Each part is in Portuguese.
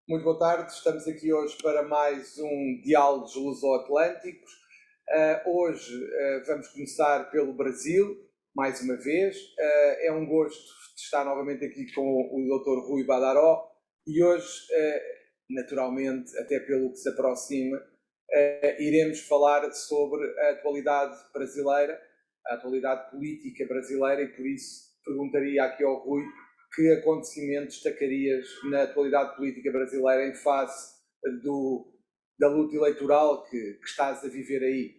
Muito boa tarde, estamos aqui hoje para mais um Diálogos Luso-Atlânticos. Hoje vamos começar pelo Brasil, mais uma vez. É um gosto estar novamente aqui com o Dr. Rui Badaró e hoje, naturalmente, até pelo que se aproxima, iremos falar sobre a atualidade brasileira, a atualidade política brasileira, e por isso perguntaria aqui ao Rui que acontecimentos destacarias na atualidade política brasileira em face da luta eleitoral que estás a viver aí?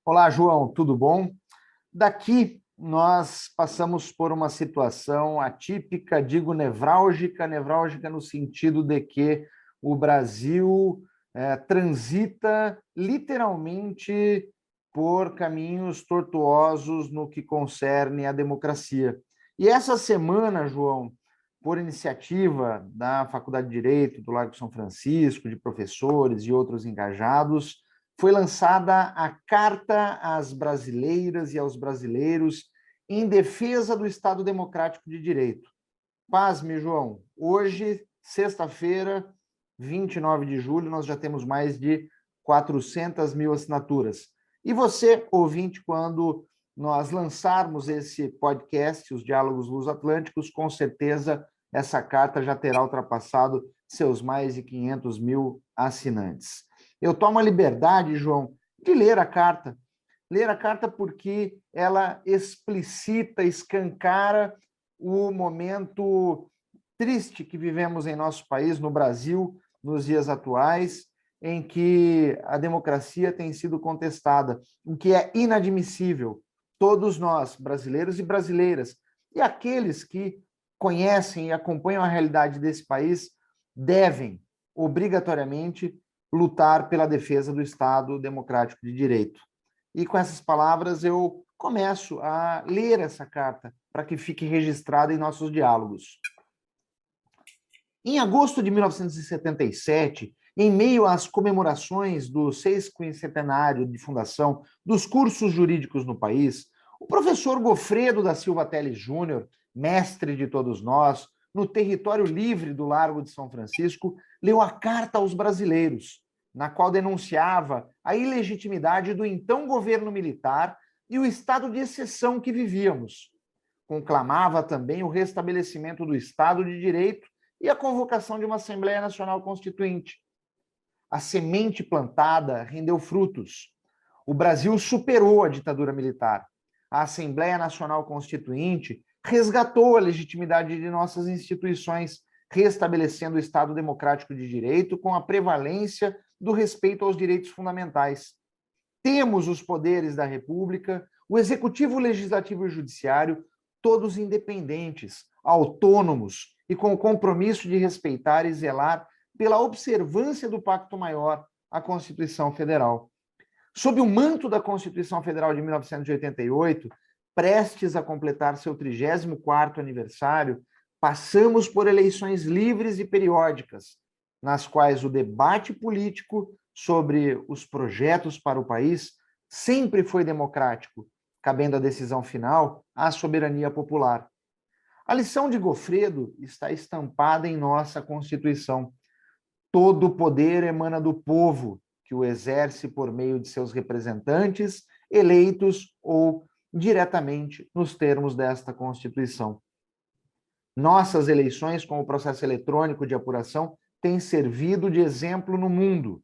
Olá, João, tudo bom? Daqui nós passamos por uma situação atípica, digo nevrálgica no sentido de que o Brasil transita literalmente por caminhos tortuosos no que concerne à democracia. E essa semana, João, por iniciativa da Faculdade de Direito do Largo São Francisco, de professores e outros engajados, foi lançada a Carta às Brasileiras e aos Brasileiros em defesa do Estado Democrático de Direito. Pasme, João, hoje, sexta-feira, 29 de julho, nós já temos mais de 400 mil assinaturas. E você, ouvinte, quando nós lançarmos esse podcast, os Diálogos Luso-Atlânticos, com certeza essa carta já terá ultrapassado seus mais de 500 mil assinantes. Eu tomo a liberdade, João, de ler a carta. Ler a carta porque ela explicita, escancara o momento triste que vivemos em nosso país, no Brasil, nos dias atuais, em que a democracia tem sido contestada, o que é inadmissível. Todos nós, brasileiros e brasileiras, e aqueles que conhecem e acompanham a realidade desse país, devem, obrigatoriamente, lutar pela defesa do Estado Democrático de Direito. E com essas palavras eu começo a ler essa carta para que fique registrada em nossos diálogos. Em agosto de 1977, em meio às comemorações do 60º de fundação dos cursos jurídicos no país, o professor Gofredo da Silva Teles Júnior, mestre de todos nós, no território livre do Largo de São Francisco, leu a Carta aos Brasileiros, na qual denunciava a ilegitimidade do então governo militar e o estado de exceção que vivíamos. Conclamava também o restabelecimento do Estado de Direito e a convocação de uma Assembleia Nacional Constituinte. A semente plantada rendeu frutos. O Brasil superou a ditadura militar. A Assembleia Nacional Constituinte resgatou a legitimidade de nossas instituições, restabelecendo o Estado Democrático de Direito com a prevalência do respeito aos direitos fundamentais. Temos os poderes da República, o Executivo, o Legislativo e o Judiciário, todos independentes, autônomos e com o compromisso de respeitar e zelar pela observância do Pacto Maior, a Constituição Federal. Sob o manto da Constituição Federal de 1988, prestes a completar seu 34º aniversário, passamos por eleições livres e periódicas, nas quais o debate político sobre os projetos para o país sempre foi democrático, cabendo a decisão final à soberania popular. A lição de Gofredo está estampada em nossa Constituição. Todo o poder emana do povo, que o exerce por meio de seus representantes, eleitos ou diretamente nos termos desta Constituição. Nossas eleições com o processo eletrônico de apuração têm servido de exemplo no mundo.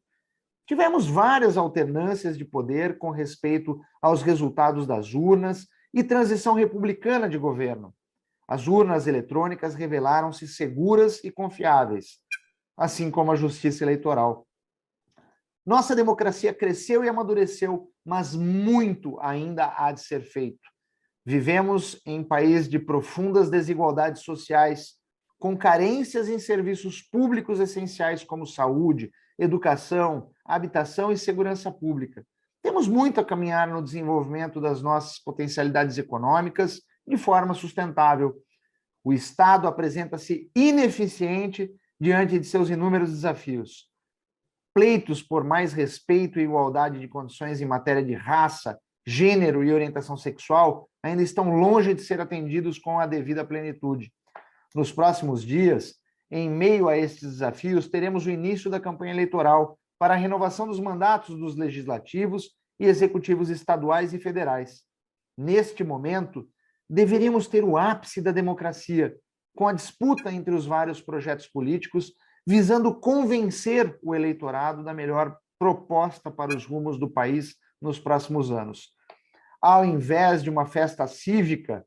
Tivemos várias alternâncias de poder com respeito aos resultados das urnas e transição republicana de governo. As urnas eletrônicas revelaram-se seguras e confiáveis, assim como a justiça eleitoral. Nossa democracia cresceu e amadureceu, mas muito ainda há de ser feito. Vivemos em um país de profundas desigualdades sociais, com carências em serviços públicos essenciais como saúde, educação, habitação e segurança pública. Temos muito a caminhar no desenvolvimento das nossas potencialidades econômicas de forma sustentável. O Estado apresenta-se ineficiente diante de seus inúmeros desafios. Pleitos por mais respeito e igualdade de condições em matéria de raça, gênero e orientação sexual ainda estão longe de ser atendidos com a devida plenitude. Nos próximos dias, em meio a estes desafios, teremos o início da campanha eleitoral para a renovação dos mandatos dos legislativos e executivos estaduais e federais. Neste momento, deveríamos ter o ápice da democracia, com a disputa entre os vários projetos políticos, visando convencer o eleitorado da melhor proposta para os rumos do país nos próximos anos. Ao invés de uma festa cívica,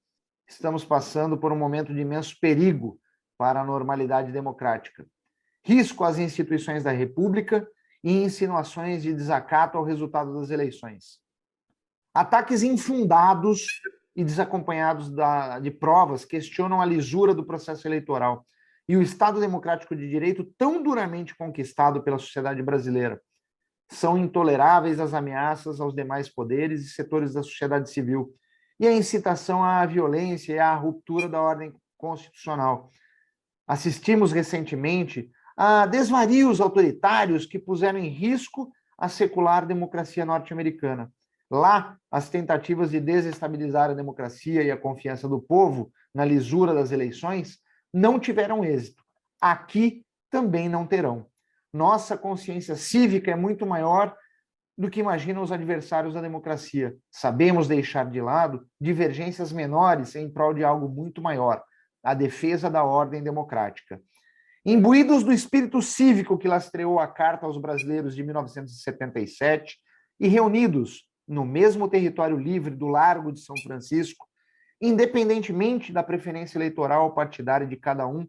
estamos passando por um momento de imenso perigo para a normalidade democrática. Risco às instituições da República e insinuações de desacato ao resultado das eleições. Ataques infundados e desacompanhados de provas questionam a lisura do processo eleitoral e o Estado democrático de direito tão duramente conquistado pela sociedade brasileira. São intoleráveis as ameaças aos demais poderes e setores da sociedade civil e a incitação à violência e à ruptura da ordem constitucional. Assistimos recentemente a desvarios autoritários que puseram em risco a secular democracia norte-americana. Lá, as tentativas de desestabilizar a democracia e a confiança do povo na lisura das eleições não tiveram êxito. Aqui também não terão. Nossa consciência cívica é muito maior do que imaginam os adversários da democracia. Sabemos deixar de lado divergências menores em prol de algo muito maior, a defesa da ordem democrática. Imbuídos do espírito cívico que lastreou a Carta aos Brasileiros de 1977 e reunidos no mesmo território livre do Largo de São Francisco, independentemente da preferência eleitoral partidária de cada um,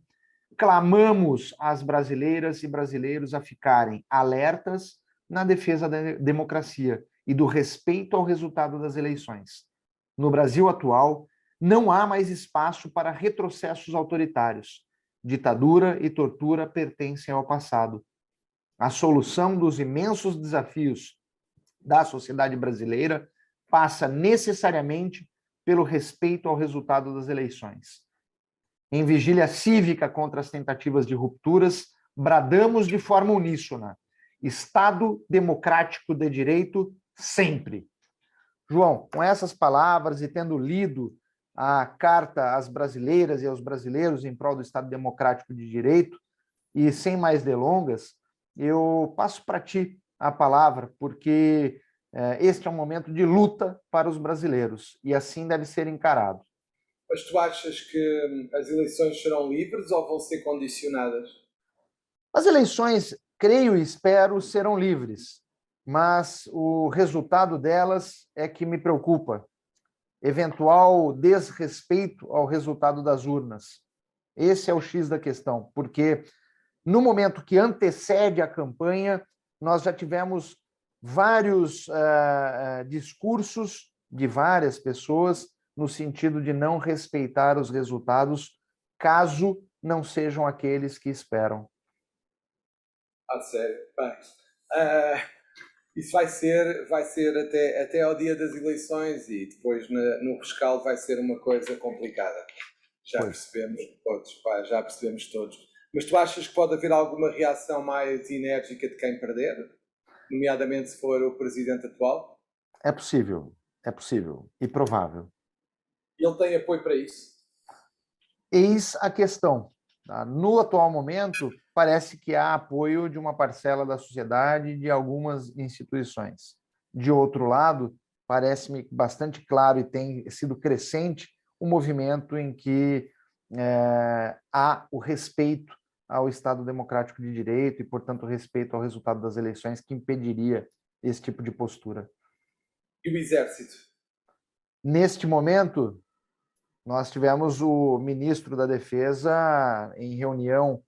clamamos às brasileiras e brasileiros a ficarem alertas na defesa da democracia e do respeito ao resultado das eleições. No Brasil atual, não há mais espaço para retrocessos autoritários. Ditadura e tortura pertencem ao passado. A solução dos imensos desafios da sociedade brasileira passa necessariamente pelo respeito ao resultado das eleições. Em vigília cívica contra as tentativas de rupturas, bradamos de forma uníssona: Estado democrático de direito sempre. João, com essas palavras e tendo lido a carta às brasileiras e aos brasileiros em prol do Estado democrático de direito, e sem mais delongas, eu passo para ti a palavra, porque este é um momento de luta para os brasileiros, e assim deve ser encarado. Mas tu achas que as eleições serão livres ou vão ser condicionadas? As eleições, creio e espero, serão livres, mas o resultado delas é que me preocupa. Eventual desrespeito ao resultado das urnas. Esse é o X da questão, porque no momento que antecede a campanha, nós já tivemos vários discursos de várias pessoas no sentido de não respeitar os resultados, caso não sejam aqueles que esperam. Sério? Bem, isso vai ser até ao dia das eleições e depois no rescaldo vai ser uma coisa complicada. Já percebemos todos, já percebemos todos. Mas tu achas que pode haver alguma reação mais enérgica de quem perder? Nomeadamente se for o presidente atual? É possível e provável. E ele tem apoio para isso? Eis a questão. No atual momento, parece que há apoio de uma parcela da sociedade e de algumas instituições. De outro lado, parece-me bastante claro e tem sido crescente o movimento em que há o respeito ao Estado democrático de direito e, portanto, o respeito ao resultado das eleições que impediria esse tipo de postura. E o Exército? Neste momento, nós tivemos o ministro da Defesa em reunião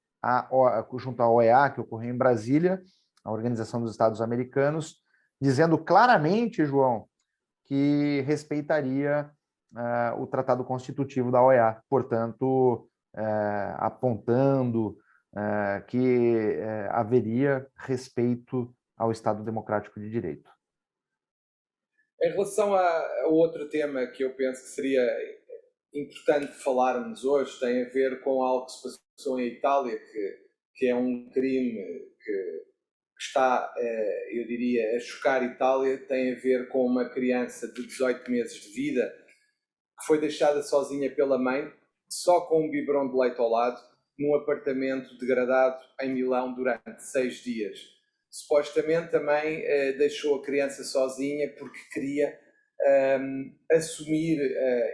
junto à OEA, que ocorreu em Brasília, a Organização dos Estados Americanos, dizendo claramente, João, que respeitaria o Tratado Constitutivo da OEA, portanto, apontando que haveria respeito ao Estado Democrático de Direito. Em relação a outro tema que eu penso que seria importante falarmos hoje, tem a ver com algo que se passou em Itália, que é um crime que está, eu diria, a chocar a Itália. Tem a ver com uma criança de 18 meses de vida que foi deixada sozinha pela mãe, só com um biberão de leite ao lado, num apartamento degradado em Milão durante 6 dias. Supostamente também deixou a criança sozinha porque queria assumir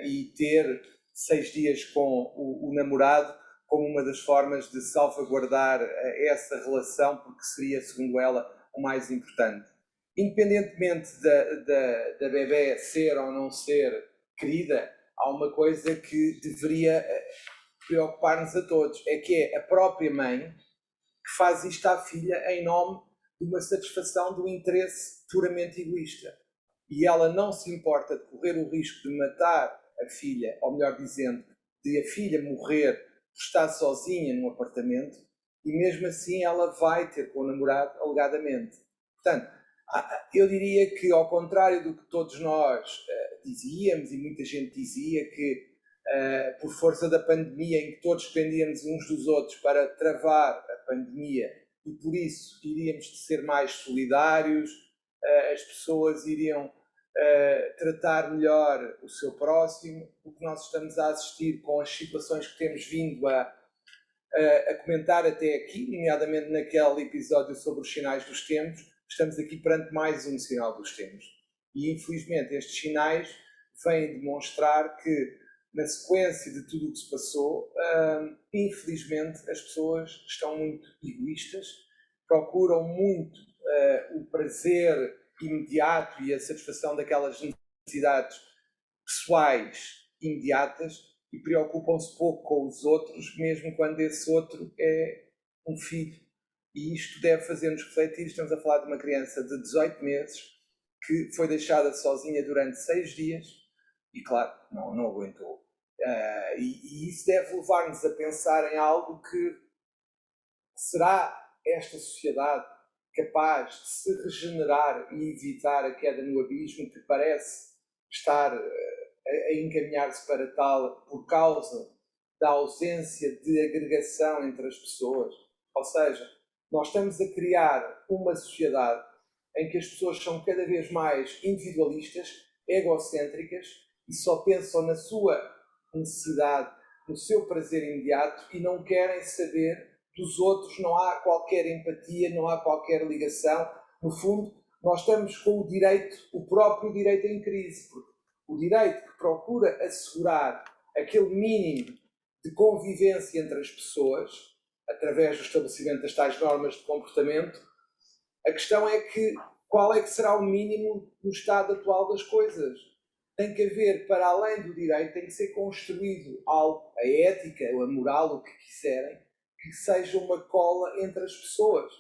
e ter 6 dias com o namorado como uma das formas de salvaguardar essa relação, porque seria, segundo ela, o mais importante. Independentemente da bebé ser ou não ser querida, há uma coisa que deveria preocupar-nos a todos, é que é a própria mãe que faz isto à filha em nome de uma satisfação do interesse puramente egoísta. E ela não se importa de correr o risco de matar a filha, ou melhor dizendo, de a filha morrer por estar sozinha num apartamento, e mesmo assim ela vai ter com o namorado alegadamente. Portanto, eu diria que, ao contrário do que todos nós dizíamos, e muita gente dizia que por força da pandemia, em que todos dependíamos uns dos outros para travar a pandemia, e por isso iríamos de ser mais solidários, as pessoas iriam tratar melhor o seu próximo. O que nós estamos a assistir com as situações que temos vindo a comentar até aqui, nomeadamente naquele episódio sobre os sinais dos tempos, estamos aqui perante mais um sinal dos tempos. E infelizmente estes sinais vêm demonstrar que, na sequência de tudo o que se passou, infelizmente as pessoas estão muito egoístas, procuram muito o prazer imediato e a satisfação daquelas necessidades pessoais imediatas e preocupam-se pouco com os outros, mesmo quando esse outro é um filho. E isto deve fazer-nos refletir. Estamos a falar de uma criança de 18 meses que foi deixada sozinha durante 6 dias e, claro, não aguentou. E isso deve levar-nos a pensar em algo que será esta sociedade capaz de se regenerar e evitar a queda no abismo que parece estar a encaminhar-se para tal por causa da ausência de agregação entre as pessoas. Ou seja, nós estamos a criar uma sociedade em que as pessoas são cada vez mais individualistas, egocêntricas e só pensam na sua necessidade, no seu prazer imediato e não querem saber dos outros, não há qualquer empatia, não há qualquer ligação. No fundo, nós estamos com o direito, o próprio direito em crise, porque o direito que procura assegurar aquele mínimo de convivência entre as pessoas, através do estabelecimento das tais normas de comportamento, a questão é que qual é que será o mínimo no estado atual das coisas? Tem que haver, para além do direito, tem que ser construído algo, a ética, a moral, o que quiserem, que seja uma cola entre as pessoas.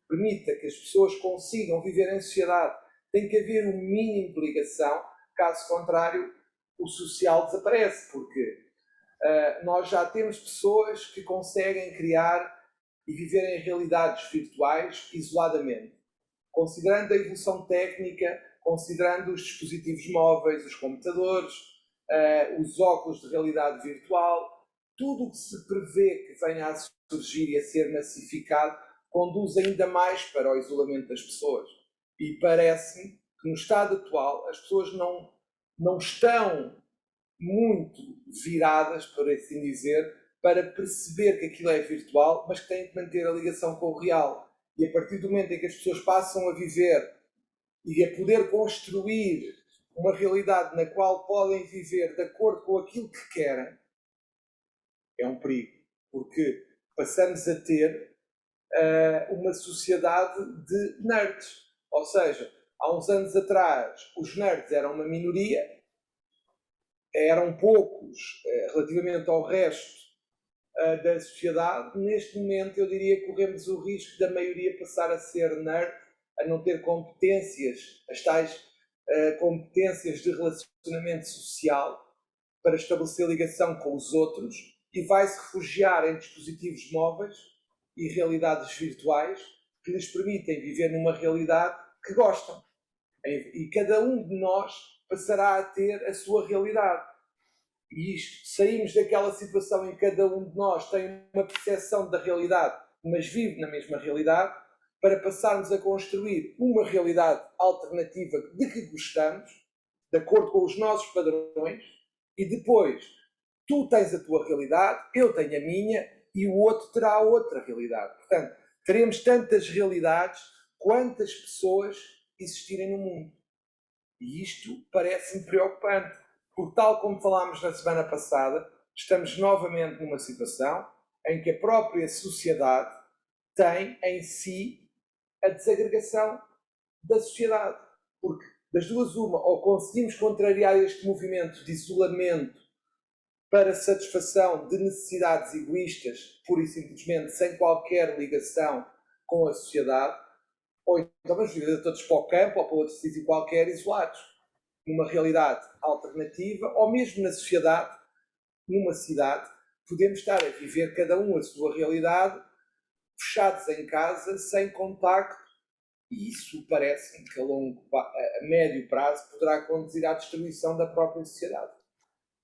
Permita que as pessoas consigam viver em sociedade. Tem que haver um mínimo de ligação, caso contrário, o social desaparece, porque nós já temos pessoas que conseguem criar e viver em realidades virtuais isoladamente. Considerando a evolução técnica, considerando os dispositivos móveis, os computadores, os óculos de realidade virtual, tudo o que se prevê que venha a surgir e a ser massificado conduz ainda mais para o isolamento das pessoas. E parece-me que no estado atual as pessoas não estão muito viradas, por assim dizer, para perceber que aquilo é virtual, mas que têm que manter a ligação com o real. E a partir do momento em que as pessoas passam a viver e a poder construir uma realidade na qual podem viver de acordo com aquilo que querem, é um perigo, porque passamos a ter uma sociedade de nerds. Ou seja, há uns anos atrás os nerds eram uma minoria, eram poucos relativamente ao resto da sociedade. Neste momento eu diria que corremos o risco da maioria passar a ser nerd, a não ter competências, as tais competências de relacionamento social para estabelecer ligação com os outros, e vai se refugiar em dispositivos móveis e realidades virtuais que lhes permitem viver numa realidade que gostam. E cada um de nós passará a ter a sua realidade. E isto, saímos daquela situação em que cada um de nós tem uma percepção da realidade, mas vive na mesma realidade, para passarmos a construir uma realidade alternativa de que gostamos, de acordo com os nossos padrões, e depois tu tens a tua realidade, eu tenho a minha, e o outro terá outra realidade. Portanto, teremos tantas realidades quantas pessoas existirem no mundo. E isto parece-me preocupante, porque tal como falámos na semana passada, estamos novamente numa situação em que a própria sociedade tem em si a desagregação da sociedade. Porque das duas uma, ou conseguimos contrariar este movimento de isolamento para satisfação de necessidades egoístas, pura e simplesmente, sem qualquer ligação com a sociedade, ou então vamos viver todos para o campo ou para outro sítio qualquer, isolados, numa realidade alternativa, ou mesmo na sociedade, numa cidade, podemos estar a viver cada um a sua realidade, fechados em casa, sem contacto, e isso parece-me que a médio prazo poderá conduzir à destruição da própria sociedade.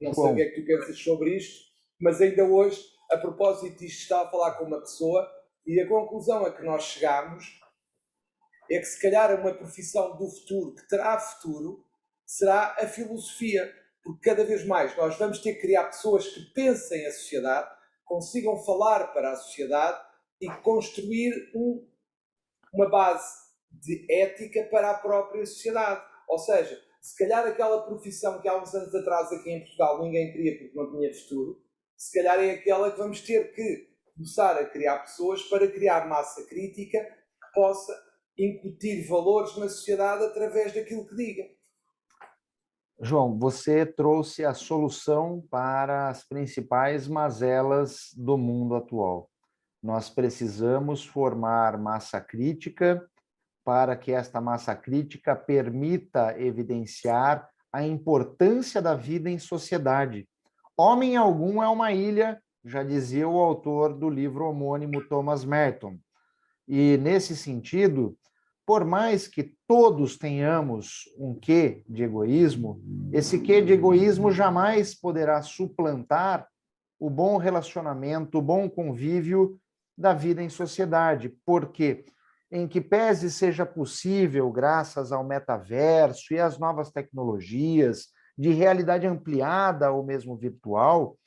Não sei o que é que tu pensas sobre isto, mas ainda hoje, a propósito disto, estava a falar com uma pessoa e a conclusão a que nós chegamos é que se calhar uma profissão do futuro que terá futuro será a filosofia, porque cada vez mais nós vamos ter que criar pessoas que pensem a sociedade, consigam falar para a sociedade e construir uma base de ética para a própria sociedade. Ou seja, se calhar aquela profissão que há uns anos atrás aqui em Portugal ninguém queria porque não tinha futuro, se calhar é aquela que vamos ter que começar a criar pessoas para criar massa crítica que possa incutir valores na sociedade através daquilo que diga. João, você trouxe a solução para as principais mazelas do mundo atual. Nós precisamos formar massa crítica para que esta massa crítica permita evidenciar a importância da vida em sociedade. Homem algum é uma ilha, já dizia o autor do livro homônimo Thomas Merton. E, nesse sentido, por mais que todos tenhamos um quê de egoísmo, esse quê de egoísmo jamais poderá suplantar o bom relacionamento, o bom convívio da vida em sociedade, porque em que pese seja possível, graças ao metaverso e às novas tecnologias de realidade ampliada ou mesmo virtual,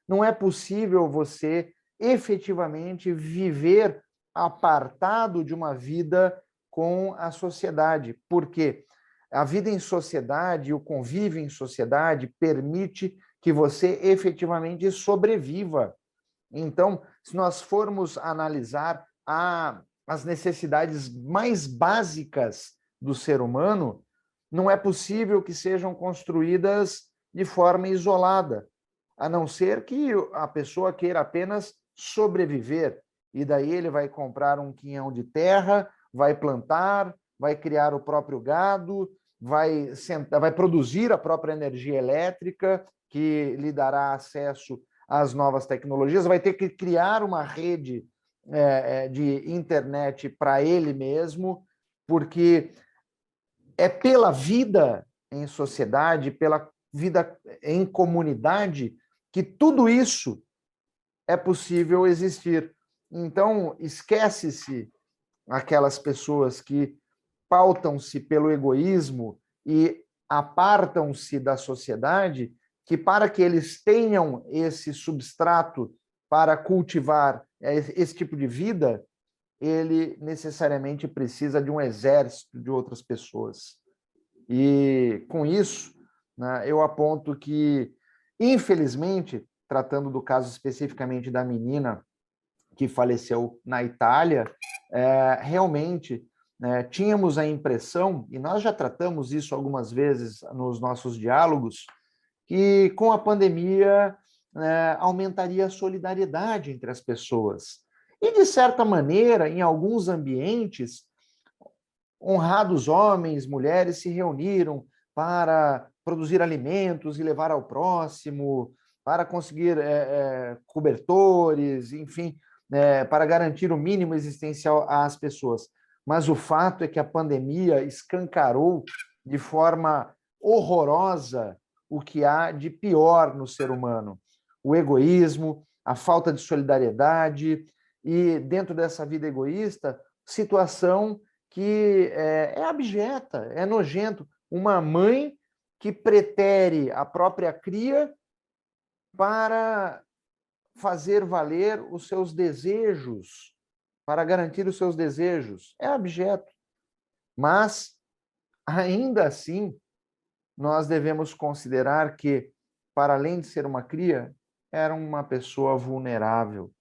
não é possível você efetivamente viver apartado de uma vida com a sociedade, porque a vida em sociedade, o convívio em sociedade permite que você efetivamente sobreviva. Então, se nós formos analisar as necessidades mais básicas do ser humano, não é possível que sejam construídas de forma isolada, a não ser que a pessoa queira apenas sobreviver. E daí ele vai comprar um quinhão de terra, vai plantar, vai criar o próprio gado, vai produzir a própria energia elétrica, que lhe dará acesso às novas tecnologias, vai ter que criar uma rede de internet para ele mesmo, porque é pela vida em sociedade, pela vida em comunidade, que tudo isso é possível existir. Então, esquece-se aquelas pessoas que pautam-se pelo egoísmo e apartam-se da sociedade, que para que eles tenham esse substrato para cultivar esse tipo de vida, ele necessariamente precisa de um exército de outras pessoas. E, com isso, né, eu aponto que, infelizmente, tratando do caso especificamente da menina que faleceu na Itália, realmente tínhamos a impressão, e nós já tratamos isso algumas vezes nos nossos diálogos, que com a pandemia aumentaria a solidariedade entre as pessoas. E, de certa maneira, em alguns ambientes, honrados homens, mulheres se reuniram para produzir alimentos e levar ao próximo, para conseguir cobertores, enfim, para garantir o mínimo existencial às pessoas. Mas o fato é que a pandemia escancarou de forma horrorosa o que há de pior no ser humano: o egoísmo, a falta de solidariedade e, dentro dessa vida egoísta, situação que é abjeta, é nojento. Uma mãe que pretere a própria cria para fazer valer os seus desejos, para garantir os seus desejos. É abjeto. Mas, ainda assim, nós devemos considerar que, para além de ser uma cria, era uma pessoa vulnerável.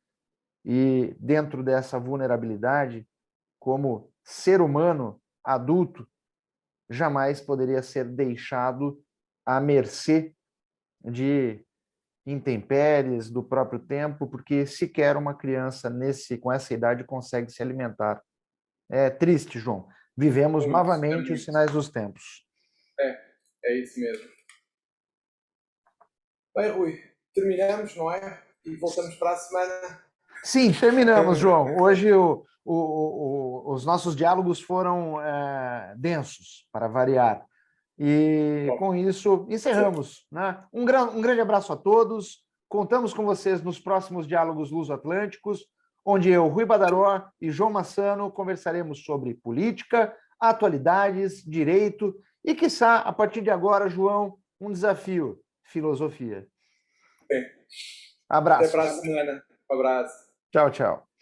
E, dentro dessa vulnerabilidade, como ser humano adulto, jamais poderia ser deixado à mercê de intempéries do próprio tempo, porque sequer uma criança com essa idade consegue se alimentar. É triste, João. Vivemos Muito, é novamente os muito. sinais dos tempos. É isso mesmo. Bem, Rui, terminamos, não é? E voltamos para a semana. Sim, terminamos, João. Hoje os nossos diálogos foram densos, para variar. E Bom, com isso, encerramos. Né? Um grande abraço a todos. Contamos com vocês nos próximos Diálogos Luso-Atlânticos, onde eu, Rui Badaró e João Massano conversaremos sobre política, atualidades, direito e, quiçá, a partir de agora, João, um desafio, filosofia. bem, até Abraços. para a semana. Um abraço. Tchau, tchau.